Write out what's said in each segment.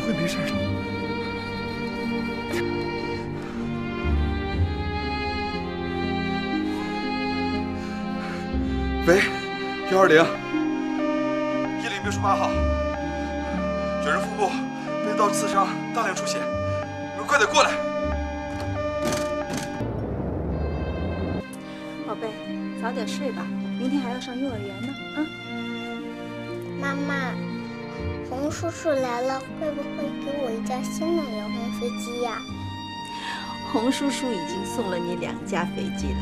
会没事的。喂，120，1别墅8号，有人腹部被刀刺伤，大量出血，你们快点过来！宝贝，早点睡吧，明天还要上幼儿园呢。妈妈，洪叔叔来了，会不会给我一架新的遥控飞机呀？洪叔叔已经送了你2架飞机了，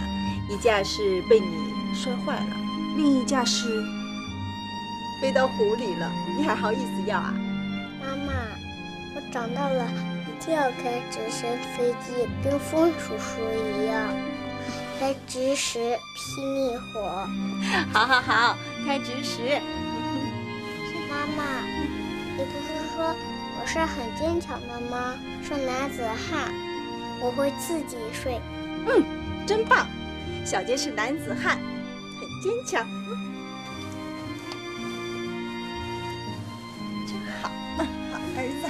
一架是被你摔坏了，另一架是飞到湖里了，你还好意思要啊？妈妈，我长大了一定要开直升飞机，跟风叔叔一样，开直时霹雳火。好好好，开直时。妈妈，你不是说我是很坚强的吗？是男子汉，我会自己睡。真棒，小杰是男子汉，很坚强。真好，好儿子。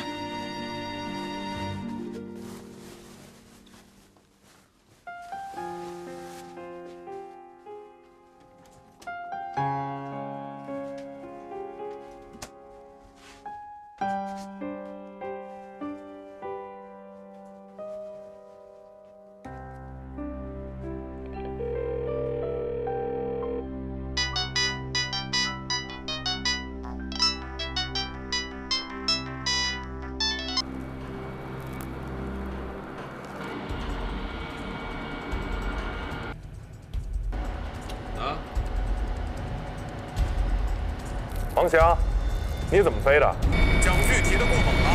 王翔，你怎么飞的？桨距提得过猛了，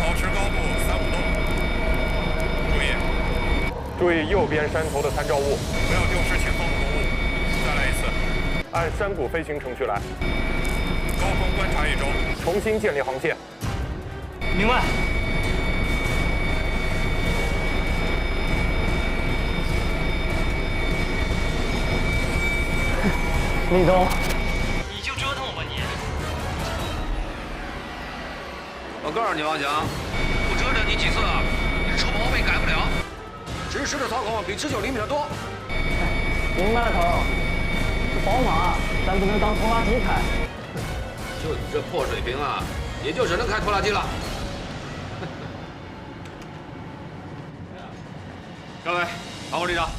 保持高度3-5度。注意右边山头的参照物，不要丢失前方的公物。再来一次，按山谷飞行程序来。高空观察1周，重新建立航线。明白。李东。我告诉你，王强，不折腾你几次，你这臭毛病改不了。直时的操控比持久灵敏得多。明白了，头。这宝马咱不能当拖拉机开。就你这破水平啊，也就只能开拖拉机了。各位，唐副旅长，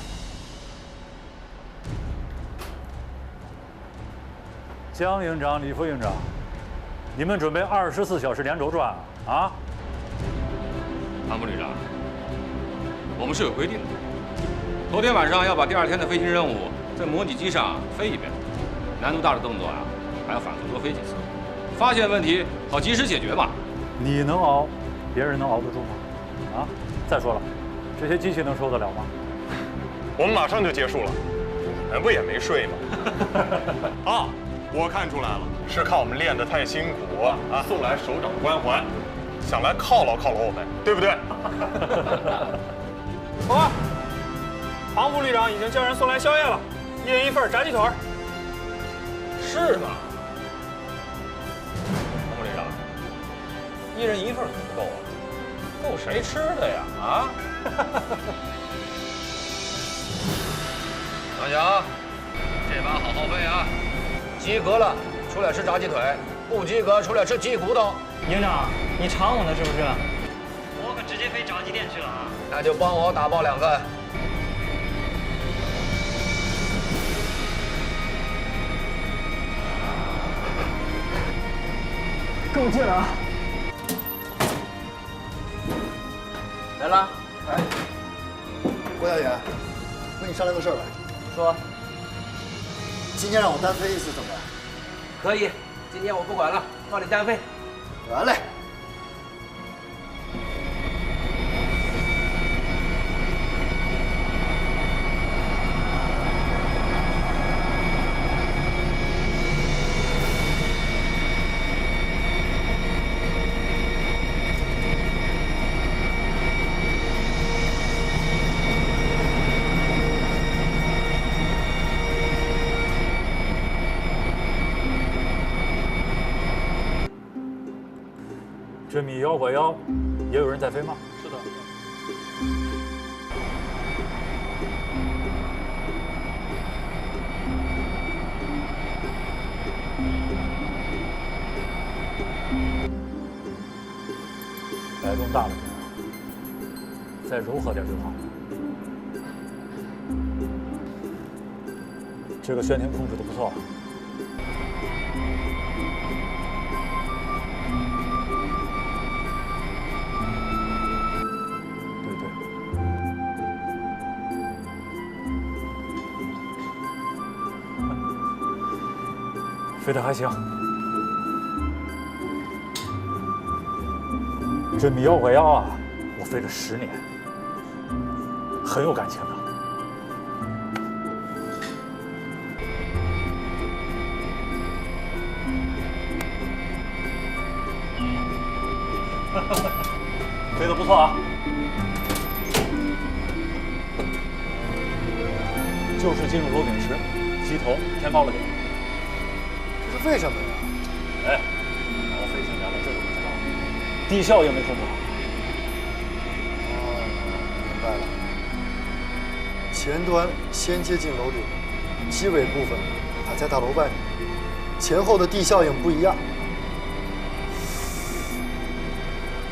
江营长、李副营长。你们准备24小时连轴转啊？唐副旅长，我们是有规定的，头天晚上要把第2天的飞行任务在模拟机上飞一遍，难度大的动作啊，还要反复多飞几次，发现问题好及时解决嘛。你能熬，别人能熬得住吗？啊！再说了，这些机器能受得了吗？我们马上就结束了，你们不也没睡吗？啊，我看出来了。是看我们练得太辛苦啊，送来首长关怀，想来犒劳犒劳我们，对不对？好，唐副旅长已经叫人送来宵夜了，1人1份炸鸡腿。是吗？唐副旅长，1人1份可不够啊，够谁吃的呀？啊？王强，这把好好飞啊！及格了。出来吃炸鸡腿，不及格出来吃鸡骨头。营长，你查我呢是不是？我可直接飞炸鸡店去了啊！那就帮我打包2份。够劲了啊！来了。哎，郭小远，跟你商量个事儿来。说。今天让我单飞一次怎么样？可以，今天我不管了，放你单飞。得嘞。这米1火1也有人在飞吗？是的。摆动大了点，再柔和点就好。这个悬停控制的不错。对对。飞得还行。这米1火1啊，我飞了10年，很有感情的。飞得不错啊，就是进入楼顶时，机头偏高了点。这是为什么呀？哎，老飞行员了，这都不知道。地效应没控制好。哦，明白了。前端先接近楼顶，机尾部分还在大楼外面，前后的地效应不一样。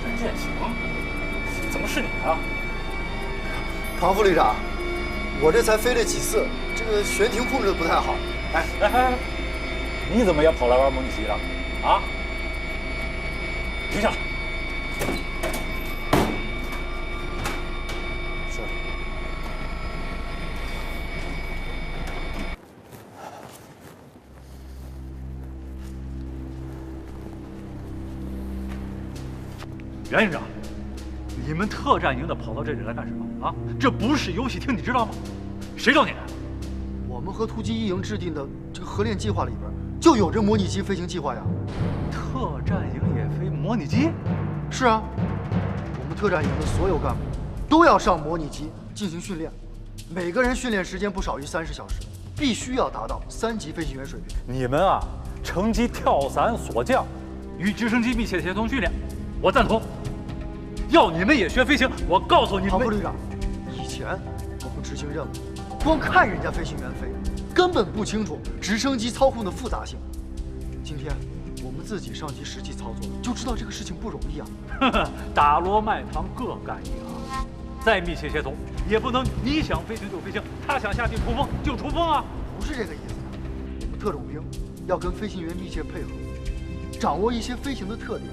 任剑行，怎么是你啊？庞副旅长，我这才飞了几次，这个悬停控制的不太好。哎，你怎么也跑来玩模拟机了？啊？停下来！是。袁营长，你们特战营的跑到这里来干什么啊？这不是游戏厅，你知道吗？谁找你来了？我们和突击一营制定的这个合练计划里边就有这模拟机飞行计划呀。特战营也飞模拟机？是啊，我们特战营的所有干部都要上模拟机进行训练，每个人训练时间不少于30小时，必须要达到3级飞行员水平。你们啊，乘机跳伞锁降，与直升机密切协同训练，我赞同。要你们也学飞行，我告诉你们，庞副旅长，以前我们执行任务，光看人家飞行员飞，根本不清楚直升机操控的复杂性。今天我们自己上机实际操作，就知道这个事情不容易啊。打锣卖糖各干一行，再密切协同，也不能你想飞行就飞行，他想下地冲锋就冲锋啊！不是这个意思，我们特种兵要跟飞行员密切配合，掌握一些飞行的特点，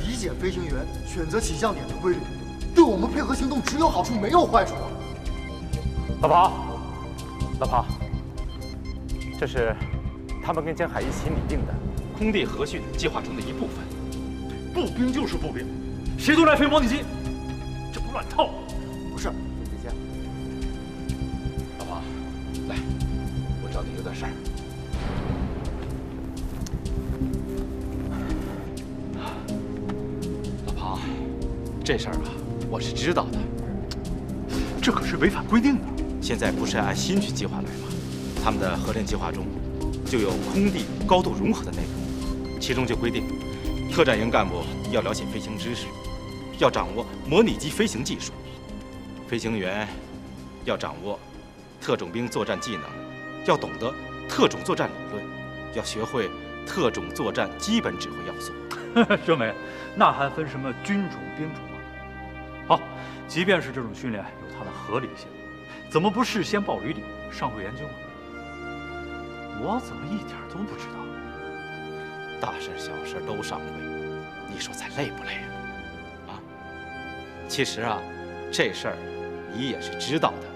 理解飞行员选择起降点的规律，对我们配合行动只有好处没有坏处啊。老庞，这是他们跟江海一起拟定的空地合训计划中的一部分。步兵就是步兵，谁都来飞模拟机，这不乱套？不是，别介。老庞，来，我找你有点事儿。老庞，这事儿啊，我是知道的。这可是违反规定的。现在不是按新区计划来吗？他们的合练计划中就有空地高度融合的内容，其中就规定，特战营干部要了解飞行知识，要掌握模拟机飞行技术，飞行员要掌握特种兵作战技能，要懂得特种作战理论，要学会特种作战基本指挥要素。政委，那还分什么军种、兵种啊？好，即便是这种训练有它的合理性，怎么不事先报履历，上会研究啊？我怎么一点都不知道？大事小事都上会，你说咱累不累啊？其实啊，这事儿你也是知道的。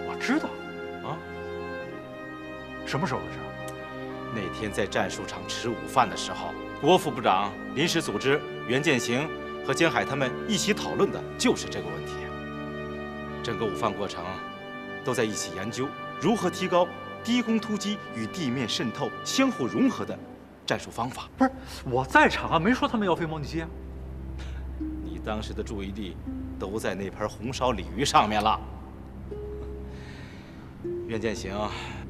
我知道啊。什么时候的事？那天在战术场吃午饭的时候，国副部长临时组织袁建行和江海他们一起讨论的就是这个问题。整个午饭过程都在一起研究如何提高低空突击与地面渗透相互融合的战术方法。不是我在场啊，没说他们要飞模拟机啊。你当时的注意力都在那盘红烧鲤鱼上面了。袁建行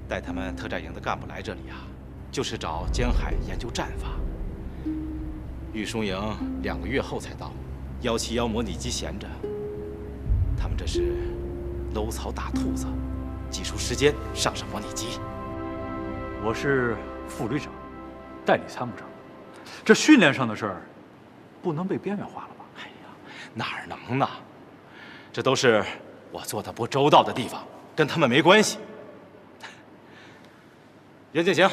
带他们特战营的干部来这里啊，就是找江海研究战法。玉松营2个月后才到，171模拟机闲着，他们这是搂草打兔子，挤出时间上模拟机。我是副旅长，代理参谋长，这训练上的事儿，不能被边缘化了吧？哎呀，哪能呢？这都是我做的不周到的地方，跟他们没关系。袁敬行，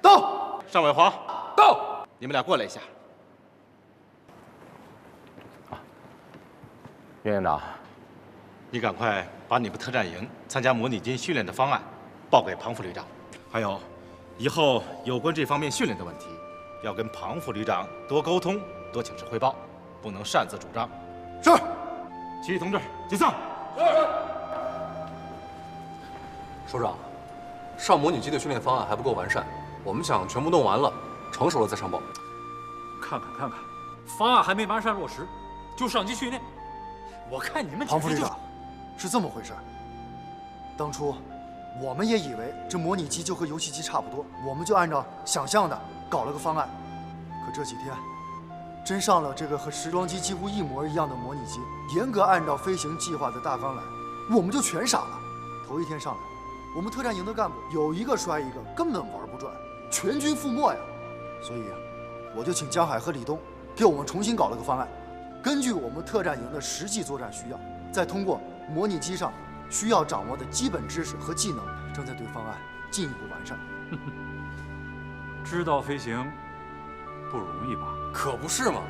到；尚伟华，到。你们俩过来一下。袁营长，你赶快把你们特战营参加模拟机训练的方案报给庞副旅长，还有，以后有关这方面训练的问题，要跟庞副旅长多沟通，多请示汇报，不能擅自主张。是。其余同志解散。首长，上模拟机的训练方案还不够完善，我们想全部弄完了，成熟了再上报。看看，方案还没完善落实，就上机训练，我看你们庞副旅长，是这么回事。当初我们也以为这模拟机就和游戏机差不多，我们就按照想象的搞了个方案。可这几天，真上了这个和时装机几乎一模一样的模拟机，严格按照飞行计划的大纲来，我们就全傻了。头一天上来，我们特战营的干部有一个摔一个，根本玩不转，全军覆没呀。所以，我就请江海和李东给我们重新搞了个方案，根据我们特战营的实际作战需要，再通过模拟机上需要掌握的基本知识和技能，正在对方案进一步完善。知道飞行不容易吧？可不是嘛！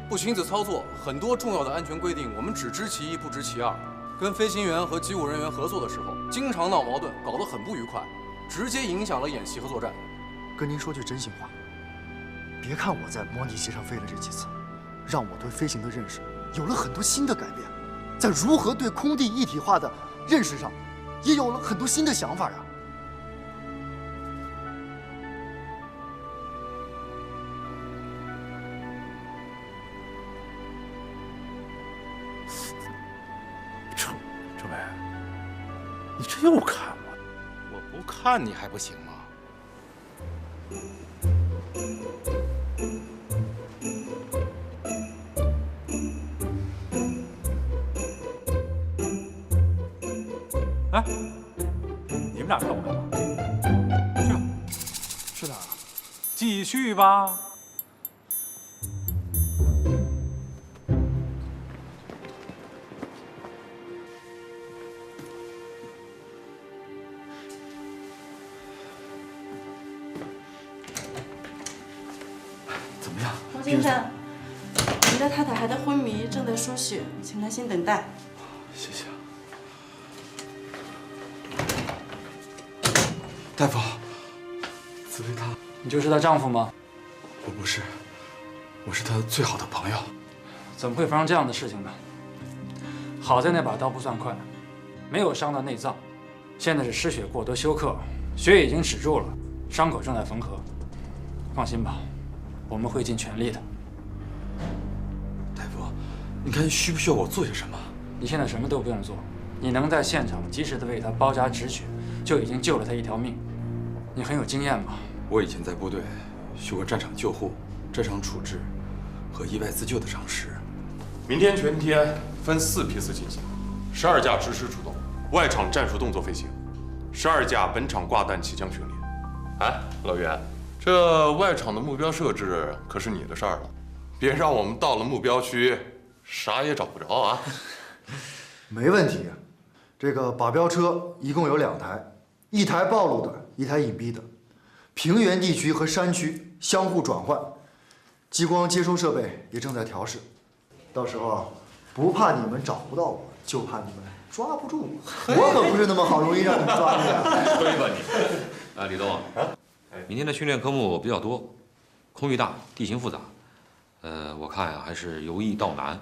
不亲自操作，很多重要的安全规定我们只知其一不知其二。跟飞行员和机务人员合作的时候，经常闹矛盾，搞得很不愉快，直接影响了演习和作战。跟您说句真心话，别看我在模拟机上飞了这几次，让我对飞行的认识有了很多新的改变，在如何对空地一体化的认识上，也有了很多新的想法啊。政委，你这又看我？我不看你还不行吗？哎，你们俩看我干嘛？去吧。去哪儿啊？继续吧。怎么样？王先生，您的太太还在昏迷，正在输血，请耐心等待。谢谢。大夫，紫薇她，你就是她丈夫吗？我不是，我是她最好的朋友。怎么会发生这样的事情呢？好在那把刀不算快，没有伤到内脏，现在是失血过多休克，血已经止住了，伤口正在缝合。放心吧，我们会尽全力的。大夫，你看需不需要我做些什么？你现在什么都不用做，你能在现场及时的为她包扎止血，就已经救了她一条命。你很有经验吧？我以前在部队学过战场救护、战场处置和意外自救的常识。明天全天分4批次进行，12架直师出动，外场战术动作飞行，12架本场挂弹起降训练。哎，老袁，这外场的目标设置可是你的事儿了，别让我们到了目标区啥也找不着啊！没问题。这个靶标车一共有2台，一台暴露的，一台隐蔽的，平原地区和山区相互转换，激光接收设备也正在调试。到时候不怕你们找不到我，就怕你们抓不住我。我可不是那么好容易让你们抓住的。吹吧你！李东，明天的训练科目比较多，空域大，地形复杂。我看呀，还是由易到难。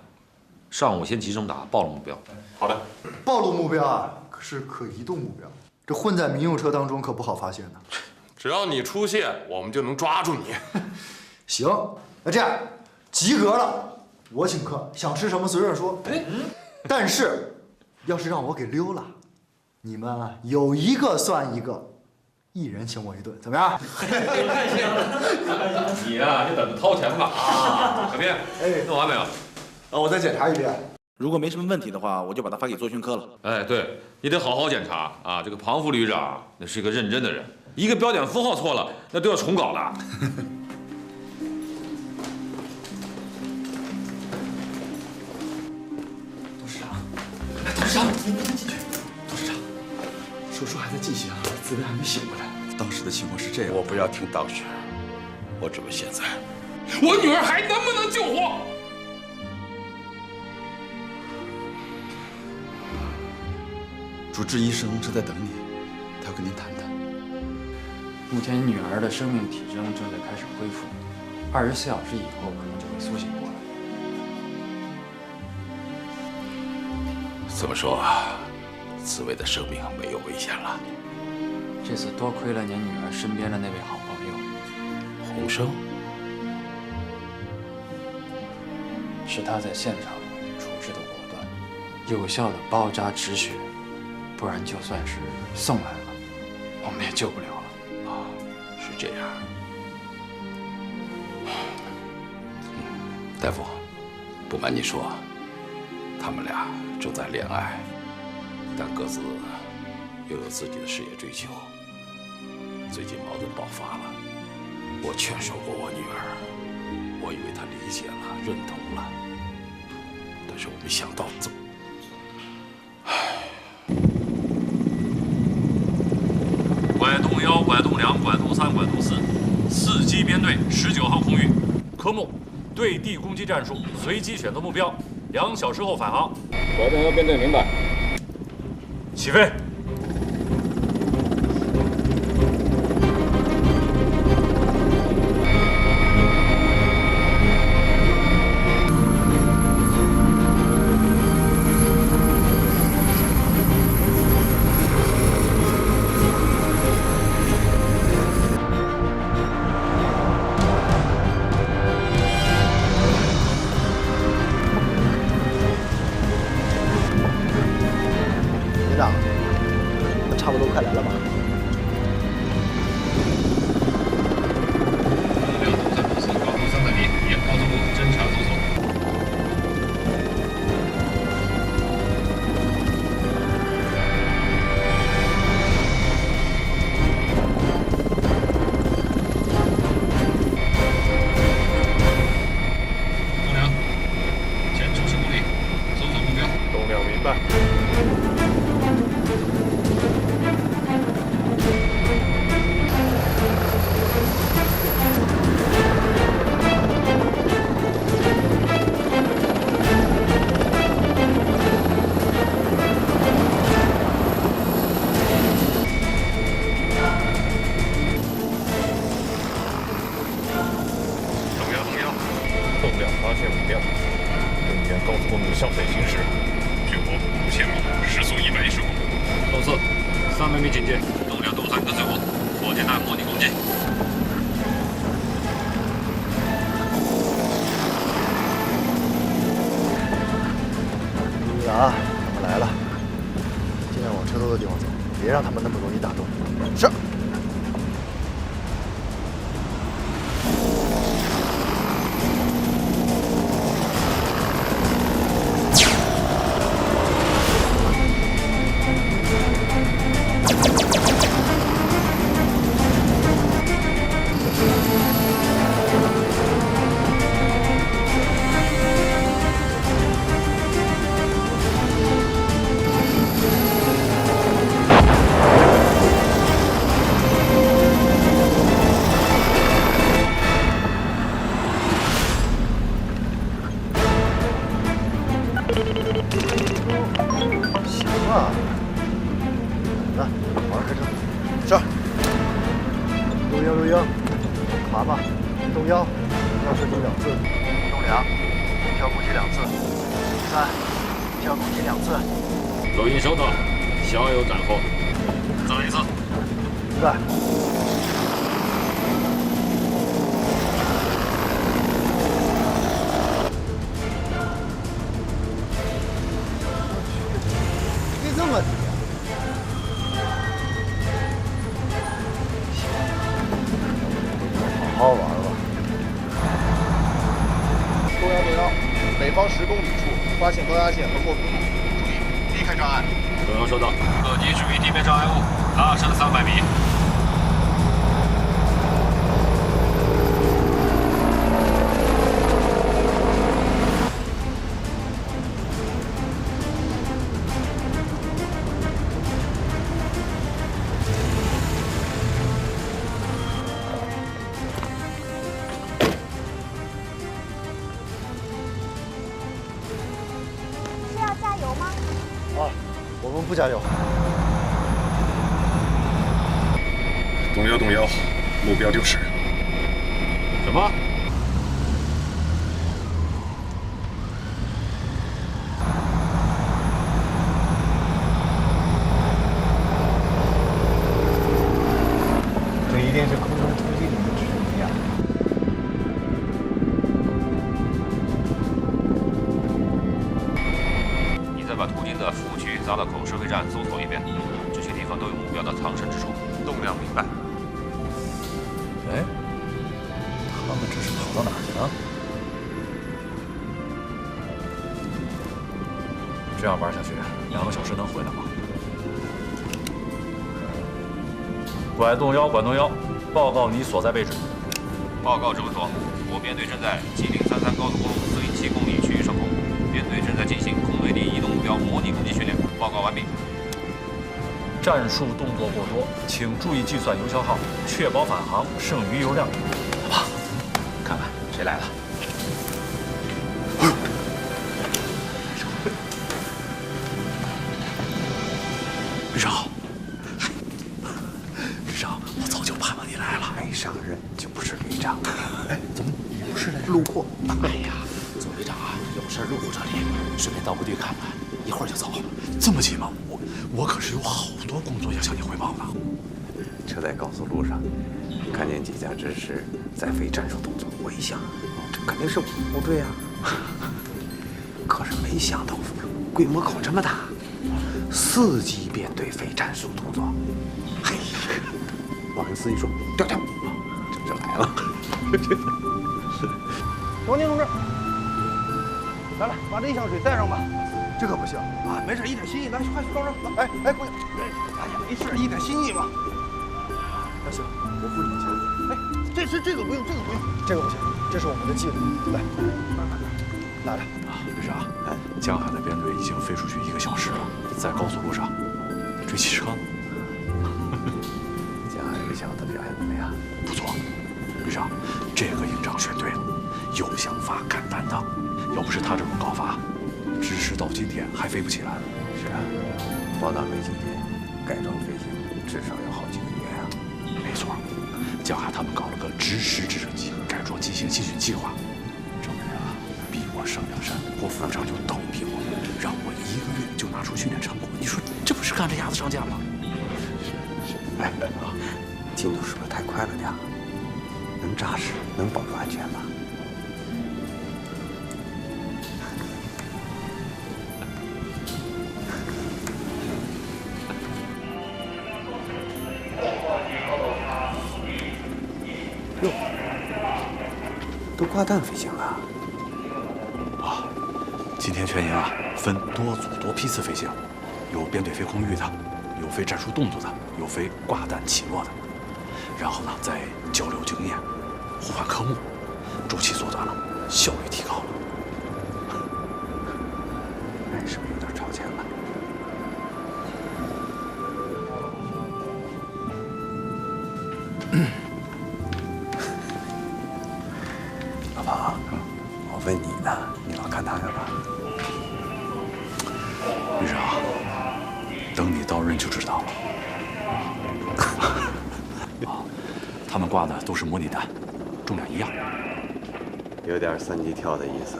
上午先集中打暴露目标。好的。暴露目标啊，可是可移动目标，这混在民用车当中可不好发现呢。只要你出现，我们就能抓住你。行，那这样，及格了，我请客，想吃什么随便说。但是，要是让我给溜了，你们有一个算一个，一人请我一顿，怎么样？太香了！你呀，就等着掏钱吧啊！小斌，哎，弄完没有？我再检查一遍。如果没什么问题的话，我就把他发给作训科了。哎，对，你得好好检查啊！这个庞副旅长那是一个认真的人，一个标点符号错了，那都要重搞的。董事长，董事长，你不能进去。董事长，手术还在进行，紫薇还没醒过来。当时的情况是这样。我不要听道学，我只问现在，我女儿还能不能救活？主治医生正在等你，他要跟您谈谈。目前女儿的生命体征正在开始恢复，24小时以后可能就会苏醒过来。这么说啊，紫薇的生命没有危险了。这次多亏了您女儿身边的那位好朋友，洪生，是他在现场处置的果断，有效的包扎止血，不然就算是送来了，我们也救不了了。啊，是这样。大夫，不瞒您说，他们俩正在恋爱，但各自又有自己的事业追求。最近矛盾爆发了，我劝说过我女儿，我以为她理解了、认同了，但是我没想到怎么……拐洞1、拐洞2、拐洞3、拐洞4，4机编队19号空域，科目对地攻击战术，随机选择目标，2小时后返航。拐洞1编队明白。起飞。差不多快来了吧？高度300米，沿高速路侦查搜索。东梁，前90公里，搜索目标。东梁明白。动量发现目标，正沿高速公路向北行驶，距我5000米，时速110公里。洞4，300米警戒。动量洞3跟随我，火箭弹模拟攻击。注意了啊，他们来了，尽量往车多的地方走，别让他们那么容易打中。是。蛤蟆，动1，要射击2次；动2，跳攻击2次；3，跳攻击2次。录音收到，小有斩获。再来1次。明白。飞这么低啊！北方10公里处发现高压线和过渡物，注意避开障碍。中央收到，各机注意地面障碍物，拉伸300米。是要加油吗？啊，我们不加油。动摇动摇，目标丢失。什么？这一定是空中突击里的指令呀！你再把途经的服务区匝道口收费站搜索一遍，这些地方都有目标的藏身之处。动量明白。哎，他们这是跑到哪儿去了？这样玩下去，2个小时能回来吗？拐动腰，拐动腰，报告你所在位置。报告指挥所，我编队正在7033高速公路407公里区域上空，编队正在进行空对地移动目标模拟攻击训练。报告完毕。战术动作过多，请注意计算油消耗，确保返航剩余油量。好吧，看看谁来了。旅长，旅长，我早就盼望你来了。没上任就不是旅长。哎，怎么你不是来路过？哎呀，左旅长啊，有事路过这里，顺便到部队看看，一会儿就走。这么急吗？我可是有好多工作要向你汇报呢。车在高速路上，看见几架直升在飞战术动作，我一想，这肯定是我们部队啊。可是没想到规模搞这么大，4级编队飞战术动作。嘿，王英司一说调，这就来了。王宁同志，来，把这1箱水带上吧。这可不行啊！没事，一点心意，来，快去高上。哎，姑娘，哎呀，没事，一点心意嘛。那行，我扶你一下。哎，这个不用，这个不行，这是我们的纪律。来，拿着。旅长，江海的编队已经飞出去1个小时了，在高速路上追汽车呢。江海这小子表现怎么样？不错，旅长，这个营长选对了，有想法，敢担当。要不是他这种搞法，直至到今天还飞不起来呢。是啊，报道没几天，改装飞行至少要好几个月啊。没错，江海他们搞了个直升直升机改装机型新训计划，证明啊，逼我上梁山，我副部长就倒逼我，让我1个月就拿出训练成果。你说这不是赶着鸭子上架吗？哎，进度是不是太快了点？能扎实，能保住安全吗？哟，都挂弹飞行了。啊，今天全营啊分多组多批次飞行，有编队飞空域的，有飞战术动作的，有飞挂弹起落的。然后呢，再交流经验，互换科目，周期缩短了，效率提高了。哎，是不是有点超前了？老庞，我问你呢，你老看他干嘛？旅长，等你到任就知道了。啊，他们挂的都是模拟弹，重量一样，有点3级跳的意思。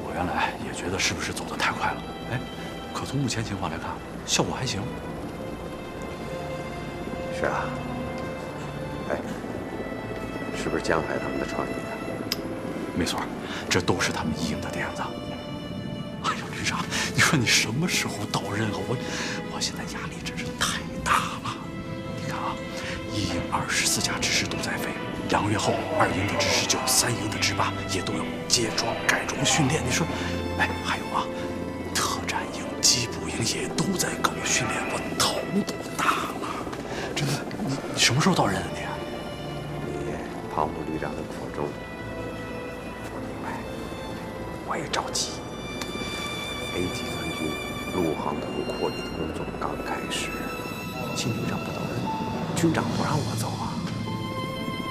我原来也觉得是不是走得太快了？哎，可从目前情况来看，效果还行。是啊。哎，是不是江海他们的创意啊？没错，这都是他们一营的点子。哎呦，旅长，你说你什么时候到任啊？我现在压力真是太大了。你看啊，一营24架直升都在飞， 2个月后，2营的值19，3营的值8也都要接装改装训练。你说，哎，还有啊，特战营、机步营也都在搞训练，我头都大了。真的，你什么时候到任啊你？你庞副旅长的府中，我明白，我也着急。A 集团军陆航图扩立的工作刚开始，新旅长不走人，军长不让我走啊。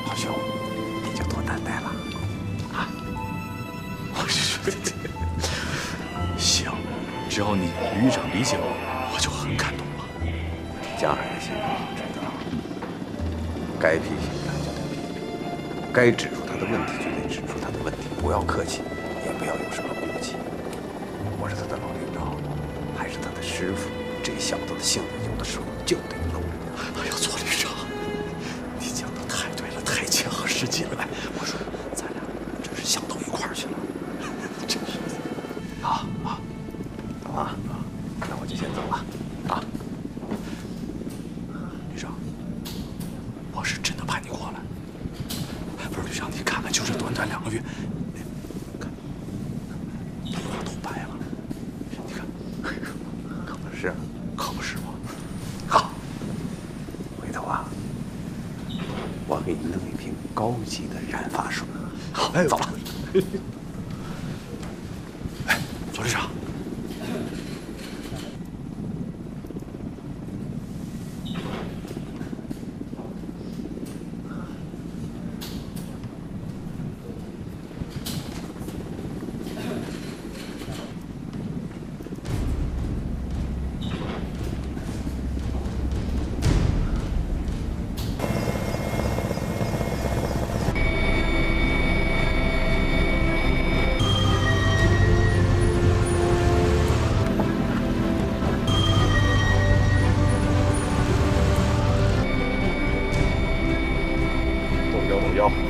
老兄，你就多担待了啊！行，只要你旅长理解我，我就很感动了。江海的心肠我知道，该批评他就得批评，该指出他的问题就得指出他的问题，不要客气，也不要有什么顾忌。我是他的老领导，还是他的师傅，这小子的性子有的时候就得露。哎呀，左旅长，你讲的太对了，太切合实际了。哎，我说咱俩真是想到一块儿去了，真是。啊，那我就先走了啊。旅长，我是真的派你过来。不是旅长，你看看，就这短短2个月，看头发都白了，你看，可不是，可不是吗？好，回头啊，我给你弄一瓶高级的染发水。好，走了。哎，左旅长。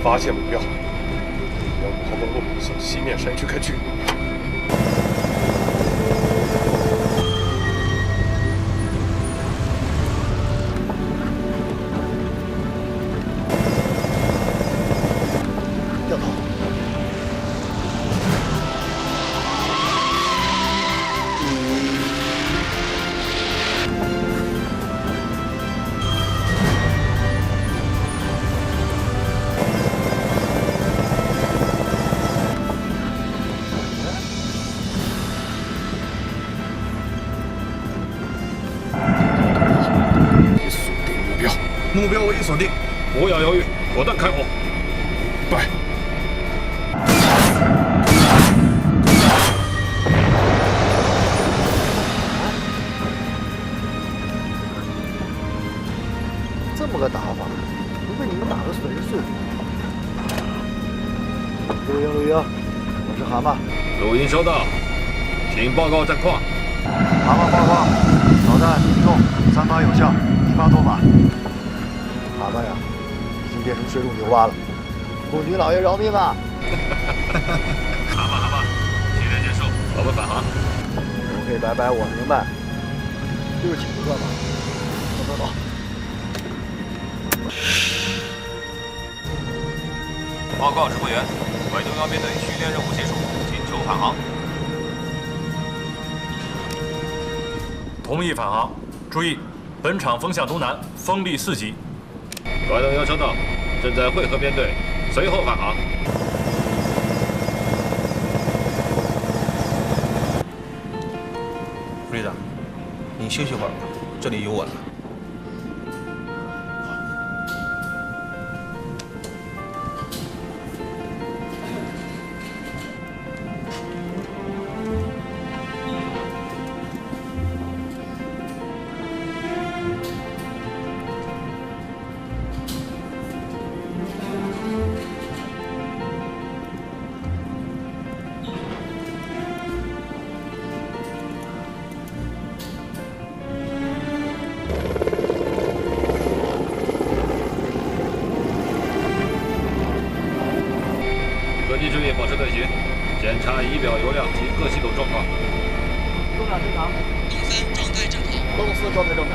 发现目标，要5号公路向西面山区开去。掉头。目标我已锁定，不要犹豫，果断开火。拜。这么个打法，不被你们打得损人碎骨。录音，我是蛤蟆。录音收到，请报告战况。蛤蟆报告，导弹命中，3发有效，1发脱靶。蛤蟆呀，已经变成水陆牛蛙了，顾女老爷饶命啊！蛤蟆，现在结束，我们返航。OK，拜拜，我明白，就是请不惯嘛。走。报告指挥员，淮东幺编队训练任务结束，请求返航。同意返航。注意，本场风向东南，风力4级。淮东幺收到，正在汇合编队，随后返航。副旅长，你休息会儿吧，这里有我了。各注意保持队形，检查仪表油量及各系统状况。中量正常。动3状态正常。动4状态正常。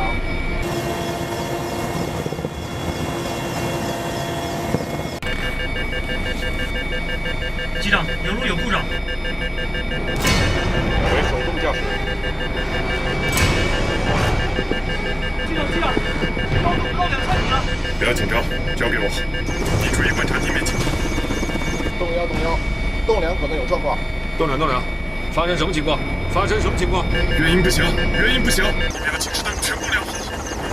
机长，有路有故障。为手动驾驶。机长，高粱参与了。不要紧张，交给我。你注意观察地面情况。动摇，栋梁可能有状况。栋梁，发生什么情况？原因不详，你要警示灯全部亮好。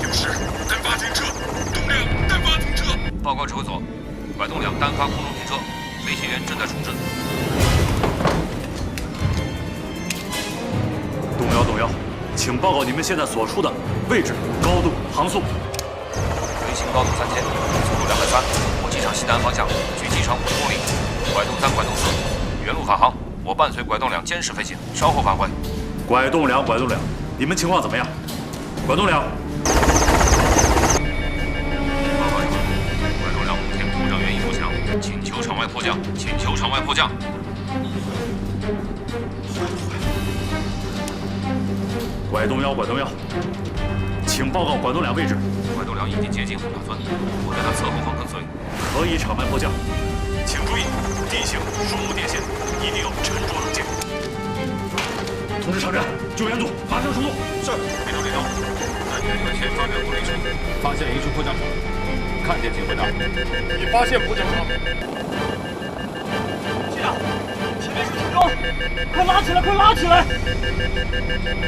有事，单发停车。栋梁，单发停车。报告指挥所，拐栋梁单发空中停车，飞行员正在处置。动摇，请报告你们现在所处的位置、高度、航速。飞行高度3000，速度230，我机场西南方向，距机场5公里，拐洞3、拐洞4，原路返航。我伴随拐洞2监视飞行，稍后返回。拐洞2，你们情况怎么样？拐洞2。报告有关，拐洞2目前故障原因不详，请求场外迫降。拐洞1，请报告拐洞2位置。拐洞2已经接近红塔村，我在他侧后方跟随。可以场外迫降，请注意地形、树木电线，一定要沉着冷静。通知场站，救援组马上出动。是，非常立正。在你们前方2公里处，发现一处迫降场，看见请回答。你发现迫降场？机长，前面是土坑，快拉起来！有命，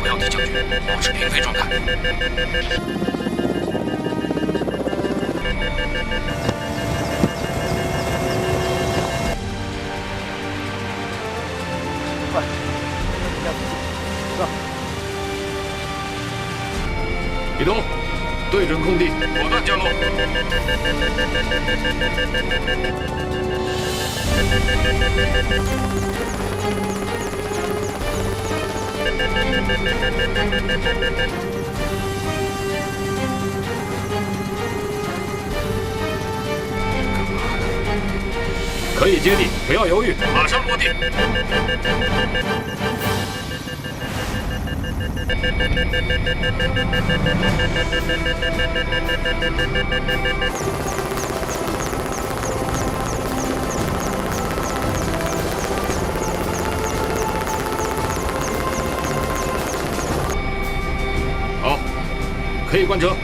不要提警觉，保持平飞状态。快，上！移动，对准空地，果断降落。可以接地，不要犹豫，马上落地。好，可以关车。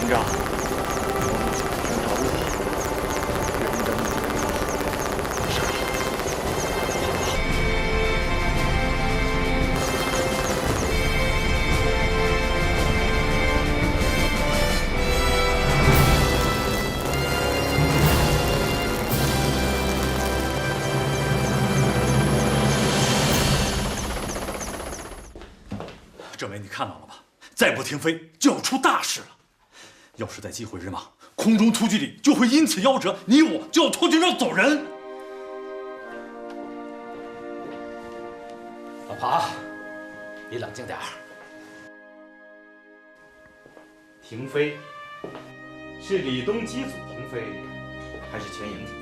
营长，政委，你看到了吧？再不停飞就要出大事了。要是再机会日忙，空中突击旅就会因此夭折，你我就要脱军装走人。老庞，你冷静点儿。停飞，是李东机组停飞，还是全营停飞？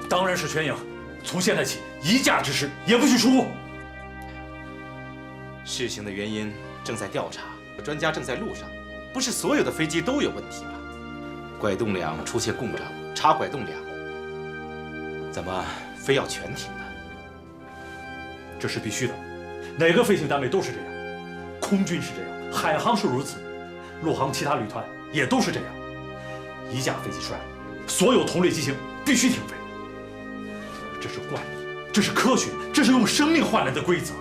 当然是全营。从现在起，一架之师也不许出误。事情的原因正在调查，专家正在路上。不是所有的飞机都有问题吧？拐洞梁出现故障，插拐洞梁，怎么非要全停呢？这是必须的，哪个飞行单位都是这样，空军是这样，海航是如此，陆航其他旅团也都是这样。一架飞机摔了，所有同类机型必须停飞。这是惯例，这是科学，这是用生命换来的规则。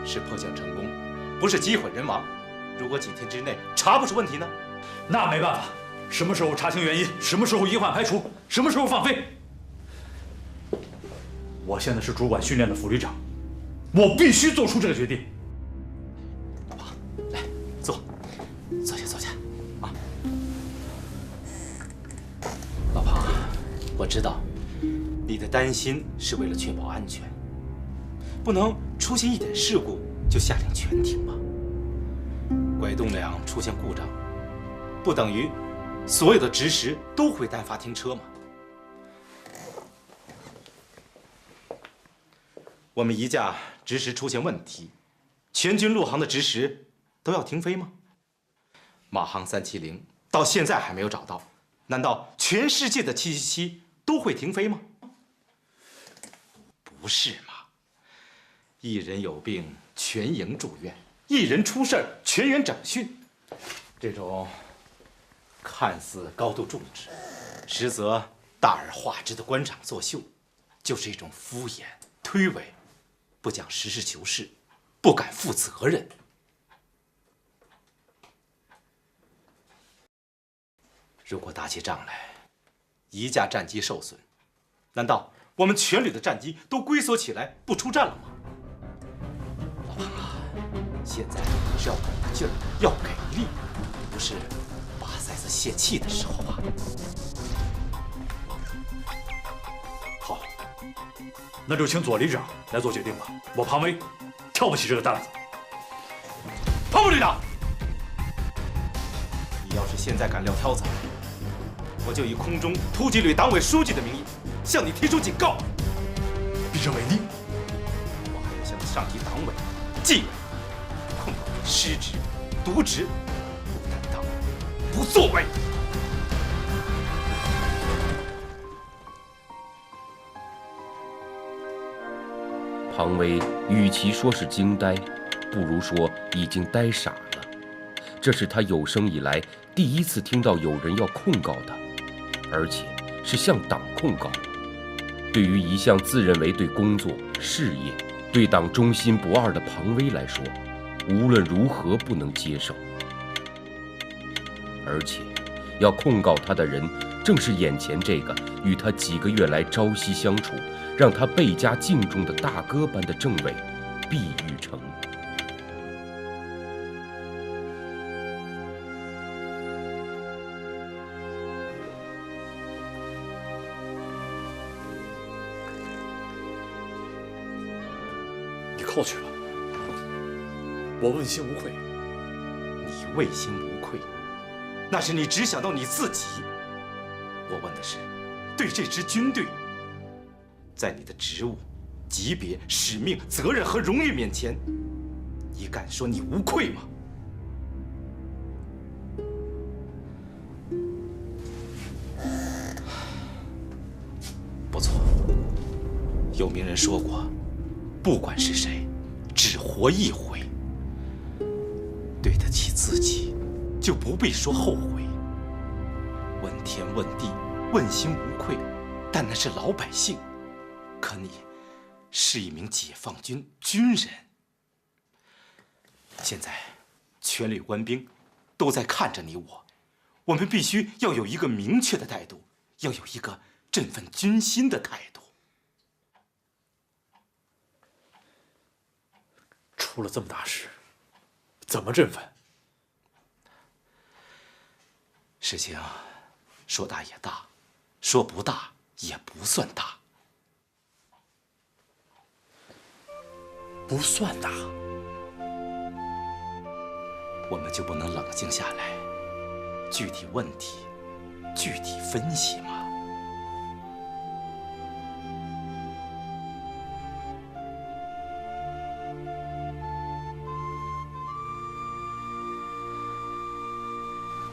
是迫降成功，不是机毁人亡。如果几天之内查不出问题呢？那没办法，什么时候查清原因，什么时候医患排除，什么时候放飞。我现在是主管训练的副旅长，我必须做出这个决定。老庞，来坐下啊。老庞，我知道你的担心是为了确保安全，不能出现一点事故就下令全停吧。拐洞梁出现故障，不等于所有的值时都会单发停车吗？我们一架直时出现问题，全军陆航的直时都要停飞吗？马航370到现在还没有找到，难道全世界的777都会停飞吗？不是嘛！一人有病，全营住院；一人出事儿，全员整训。这种看似高度重视，实则大而化之的官场作秀，就是一种敷衍、推诿，不讲实事求是，不敢负责任。如果打起仗来，一架战机受损，难道我们全旅的战机都龟缩起来不出战了吗？老庞啊，现在是要鼓劲儿，要给力，不是拔塞子泄气的时候啊！好，那就请左旅长来做决定吧。我庞威挑不起这个担子。庞部旅长，你要是现在敢撂挑子，我就以空中突击旅党委书记的名义向你提出警告。必胜为逆。我还要向上级党委、纪委控告你失职、渎职、不担当、不作为。庞威与其说是惊呆，不如说已经呆傻了。这是他有生以来第一次听到有人要控告他，而且是向党控告。对于一向自认为对工作、事业、对党忠心不二的庞威来说，无论如何不能接受。而且，要控告他的人，正是眼前这个与他几个月来朝夕相处，让他倍加敬重的大哥般的政委毕玉成。扣去了，我问心无愧。你问心无愧，那是你只想到你自己。我问的是，对这支军队，在你的职务、级别、使命、责任和荣誉面前，你敢说你无愧吗？不错，有名人说过，不管是谁，只活一回。对得起自己，就不必说后悔。问天问地，问心无愧，但那是老百姓。可你是一名解放军军人。现在，全旅官兵都在看着你我，我们必须要有一个明确的态度，要有一个振奋军心的态度。出了这么大事，怎么振奋？事情说大也大，说不大也不算大。不算大，我们就不能冷静下来，具体问题具体分析吗？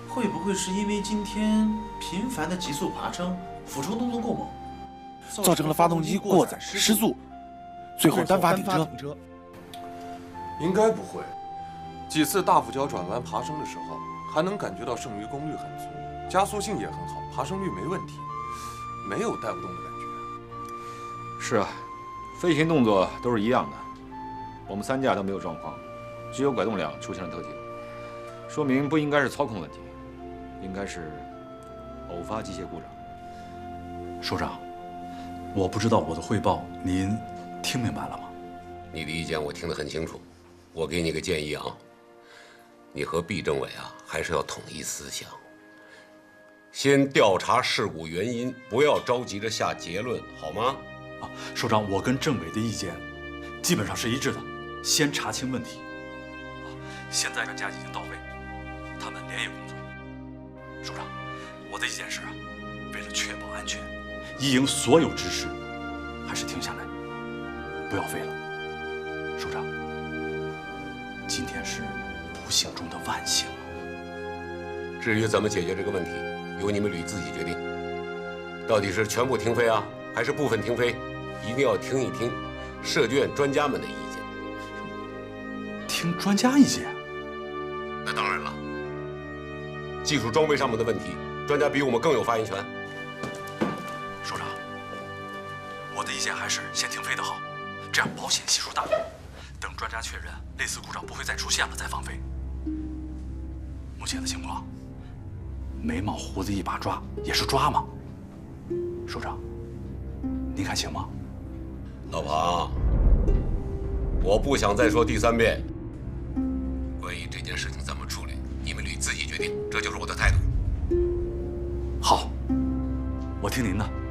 会不会是因为今天频繁的急速爬升，俯冲动作过猛，造成了发动机过载失速，最后单发顶车？应该不会。几次大俯角转弯爬升的时候，还能感觉到剩余功率很足，加速性也很好，爬升率没问题，没有带不动的感觉。是啊，飞行动作都是一样的，我们3架都没有状况，只有拐动梁出现了特警，说明不应该是操控问题。应该是偶发机械故障。首长，我不知道我的汇报您听明白了吗？你的意见我听得很清楚，我给你个建议啊，你和毕政委啊还是要统一思想，先调查事故原因，不要着急着下结论，好吗？啊，首长，我跟政委的意见基本上是一致的，先查清问题。现在专家已经到位，他们连夜工作。首长，我的意见是啊，为了确保安全，一营所有指示还是停下来，不不要飞了。首长，今天是不幸中的万幸啊。至于怎么解决这个问题，由你们旅自己决定。到底是全部停飞啊，还是部分停飞？一定要听一听设计院专家们的意见。听专家意见？那当然了。技术装备上面的问题，专家比我们更有发言权。首长，我的意见还是先停飞的好，这样保险系数大。等专家确认类似故障不会再出现了，再放飞。目前的情况，眉毛胡子一把抓也是抓嘛。首长，您看行吗？老庞，我不想再说第3遍。关于这件事情怎么处理，你们旅自己决定，这就是我的态度。好，我听您的。